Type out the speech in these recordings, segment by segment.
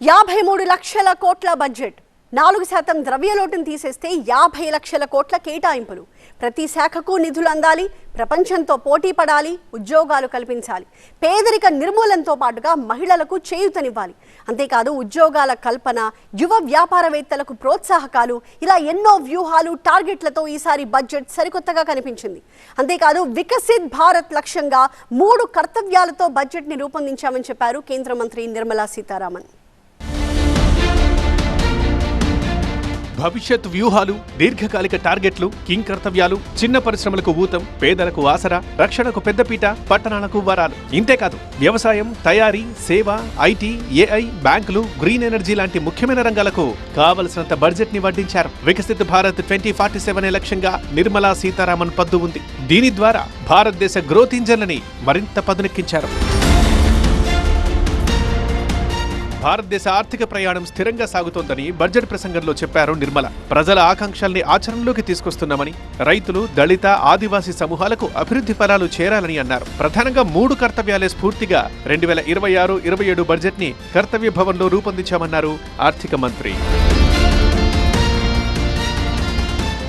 53 లక్షల కోట్ల బడ్జెట్ 4% ద్రవ్యలోటును తీసేస్తే 50 లక్షల కోట్ల కేటాయింపులు. ప్రతి శాఖకు నిధులు అందాలి, ప్రపంచంతో పోటీ పడాలి, ఉద్యోగాలు కల్పించాలి. పేదరిక నిర్మూలనతో పాటుగా మహిళలకు చేయూతనివ్వాలి. అంతేకాదు ఉద్యోగాల కల్పన, యువ వ్యాపారవేత్తలకు ప్రోత్సాహకాలు, ఇలా ఎన్నో వ్యూహాలు, టార్గెట్లతో ఈసారి బడ్జెట్ సరికొత్తగా కనిపించింది. అంతేకాదు వికసిత్ భారత్ లక్ష్యంగా 3 కర్తవ్యాలతో బడ్జెట్ని రూపొందించామని చెప్పారు కేంద్ర మంత్రి నిర్మలా సీతారామన్. భవిష్యత్ వ్యూహాలు, దీర్ఘకాలిక టార్గెట్లు, కింగ్ కర్తవ్యాలు, చిన్న పరిశ్రమలకు ఊతం, పేదలకు ఆసరా, రక్షణకు పెద్దపీట, పట్టణాలకు వరాలు. ఇంతేకాదు వ్యవసాయం, తయారీ, సేవ, ఐటీ, ఏఐ, బ్యాంకులు, గ్రీన్ ఎనర్జీ లాంటి ముఖ్యమైన రంగాలకు కావలసినంత బడ్జెట్ ని వడ్డించారు. వికసిత్ భారత్ 2047 లక్ష్యంగా నిర్మలా సీతారామన్ పద్దు ఉంది. దీని ద్వారా భారతదేశ గ్రోత్ ఇంజన్లని మరింత పదునెక్కించారు. భారతదేశ ఆర్థిక ప్రయాణం స్థిరంగా సాగుతోందని బడ్జెట్ ప్రసంగంలో చెప్పారు నిర్మల. ప్రజల ఆకాంక్షల్ని ఆచరణలోకి తీసుకొస్తున్నామని, రైతులు, దళిత, ఆదివాసీ సమూహాలకు అభివృద్ధి ఫలాలు చేరాలని అన్నారు. ప్రధానంగా 3 కర్తవ్యాలే స్ఫూర్తిగా 2026-27 బడ్జెట్ ని కర్తవ్య భవన్లో రూపొందించామన్నారు ఆర్థిక మంత్రి.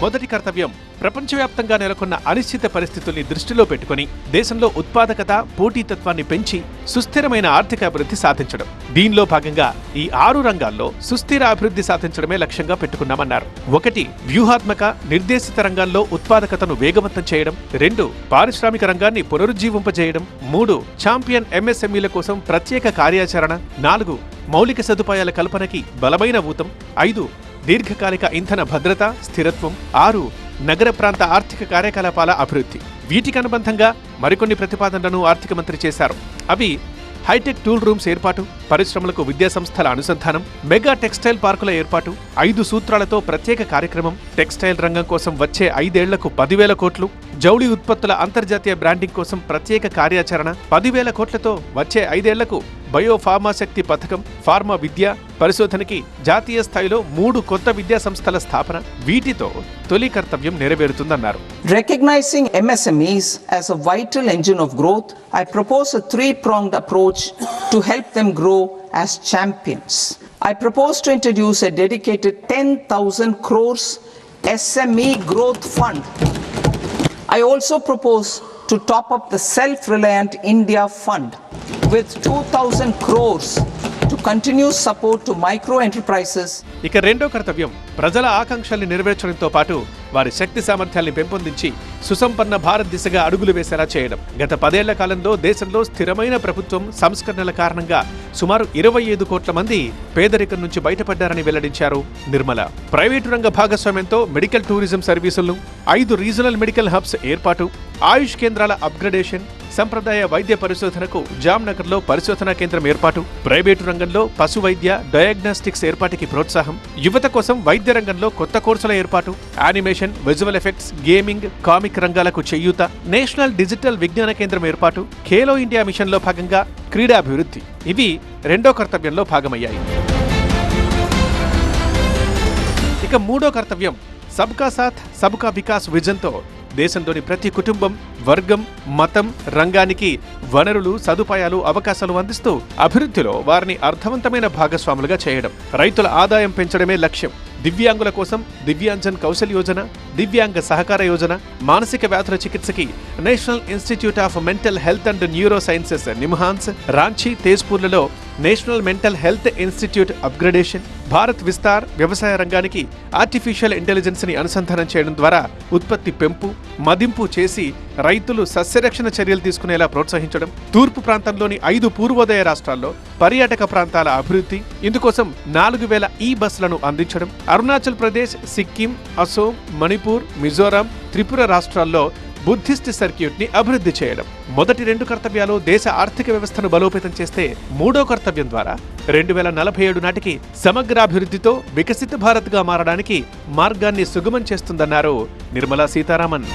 మొదటి కర్తవ్యం, ప్రపంచవ్యాప్తంగా నెలకొన్న అనిశ్చిత పరిస్థితుల్ని దృష్టిలో పెట్టుకుని దేశంలో ఉత్పాదకత, పోటీతత్వాన్ని పెంచి సుస్థిరమైన ఆర్థిక అభివృద్ధి సాధించడం. దీనిలో భాగంగా ఈ 6 రంగాల్లో సుస్థిర అభివృద్ధి సాధించడమే లక్ష్యంగా పెట్టుకున్నామన్నారు. 1. వ్యూహాత్మక, నిర్దేశిత రంగాల్లో ఉత్పాదకతను వేగవంతం చేయడం. 2. పారిశ్రామిక రంగాన్ని పునరుజ్జీవింపజేయడం. 3. ఛాంపియన్ ఎంఎస్ఎంఈల కోసం ప్రత్యేక కార్యాచరణ. 4. మౌలిక సదుపాయాల కల్పనకి బలమైన ఊతం. 5. దీర్ఘకాలిక ఇంధన భద్రత, స్థిరత్వం. 6. నగర ప్రాంత ఆర్థిక కార్యకలాపాల అభివృద్ధి. వీటికి అనుబంధంగా మరికొన్ని ప్రతిపాదనలను ఆర్థిక మంత్రి చేశారు. అవి హైటెక్ టూల్ రూమ్స్ ఏర్పాటు, పరిశ్రమలకు విద్యా సంస్థల అనుసంధానం, మెగా టెక్స్టైల్ పార్కుల ఏర్పాటు, 5 సూత్రాలతో ప్రత్యేక కార్యక్రమం, టెక్స్టైల్ రంగం కోసం వచ్చే 5 ఏళ్లకు 10,000 కోట్లు, జౌళి ఉత్పత్తుల అంతర్జాతీయ బ్రాండింగ్ కోసం ప్రత్యేక కార్యాచరణ, 10,000 కోట్లతో వచ్చే 5 ఏళ్లకు బయో ఫార్మా శక్తి పథకం, ఫార్మా విద్య పరిశోధనకి జాతీయ స్థాయిలో 3 కొత్త విద్యా సంస్థల స్థాపన. వీటితో తొలి కర్తవ్యం నెరవేరుతుందన్నారు. Recognizing MSMEs as a vital engine of growth, I propose a 3-pronged approach to help them grow as champions. I propose to introduce a dedicated 10,000 crores SME Growth Fund. I also propose to top up the Self-Reliant India Fund with 2,000 crores to continue support to micro enterprises. ఇక రెండో కర్తవ్యం, ప్రజల ఆకాంక్షల్ని నెరవేర్చడంతో పాటు వారి శక్తి సామర్థ్యాల్ని పెంపొందించి సుసంపన్న భారత్ దిశగా అడుగులు వేసేలా చేయడం. గత 10 ఏళ్ల కాలంలో దేశంలో స్థిరమైన ప్రభుత్వం సంస్కరణల కారణంగా సుమారు 25 కోట్ల మంది పేదరికం నుంచి బయటపడ్డారని వెల్లడించారు నిర్మల. ప్రైవేటు రంగ భాగస్వామ్యంతో మెడికల్ టూరిజం సర్వీసులను, 5 రీజనల్ మెడికల్ హబ్స్ ఏర్పాటు, ఆయుష్ కేంద్రాల అప్గ్రేడేషన్, సంప్రదాయ వైద్య పరిశోధనకు జామ్నగర్లో పరిశోధనా కేంద్రం ఏర్పాటు, ప్రైవేటు రంగంలో పశు వైద్య డయాగ్నాస్టిక్స్ ఏర్పాటుకి ప్రోత్సాహం, యువత కోసం వైద్య రంగంలో కొత్త కోర్సుల ఏర్పాటు, animation, visual effects, gaming, comic రంగాలకు చేయూత, నేషనల్ డిజిటల్ విజ్ఞాన కేంద్రం ఏర్పాటు, ఖేలో ఇండియా మిషన్లో భాగంగా క్రీడాభివృద్ధి. ఇవి రెండో కర్తవ్యంలో భాగమయ్యాయి. ఇక మూడో కర్తవ్యం, సబ్కా సాథ్ సబ్కా వికాస్ విజన్తో దేశంలోని ప్రతి కుటుంబం, వర్గం, మతం, రంగానికి వనరులు, సదుపాయాలు, అవకాశాలు అందిస్తూ అభివృద్ధిలో వారిని అర్థవంతమైన భాగస్వాములుగా చేయడం. రైతుల ఆదాయం పెంచడమే లక్ష్యం. దివ్యాంగుల కోసం దివ్యాంజన్ కౌశల్ యోజన, దివ్యాంగ సహకార యోజన, మానసిక వ్యాధుల చికిత్సకి national institute of mental health and neuro sciences NIMHANS, Ranchi, తేజ్పూర్లలో national mental health institute upgradation, Bharat Vistaar వ్యవసాయ రంగానికి ఆర్టిఫిషియల్ ఇంటెలిజెన్స్ ని అనుసంధానం చేయడం ద్వారా ఉత్పత్తి పెంపు, మదింపు చేసి రైతులు సస్యరక్షణ చర్యలు తీసుకునేలా ప్రోత్సహించడం, తూర్పు ప్రాంతంలోని 5 పూర్వోదయ రాష్ట్రాల్లో పర్యాటక ప్రాంతాల అభివృద్ధి, ఇందుకోసం 4,000 బస్సులను అందించడం, అరుణాచల్ ప్రదేశ్, సిక్కిం, అసోం, మణిపూర్, మిజోరాం, త్రిపుర రాష్ట్రాల్లో బుద్ధిస్ట్ సర్క్యూట్ ని అభివృద్ధి చేయడం. మొదటి 2 కర్తవ్యాలు దేశ ఆర్థిక వ్యవస్థను బలోపేతం చేస్తే, మూడో కర్తవ్యం ద్వారా 2047 నాటికి సమగ్రాభివృద్ధితో వికసిత భారత్ గా మారడానికి మార్గాన్ని సుగమం చేస్తుందన్నారు నిర్మలా సీతారామన్.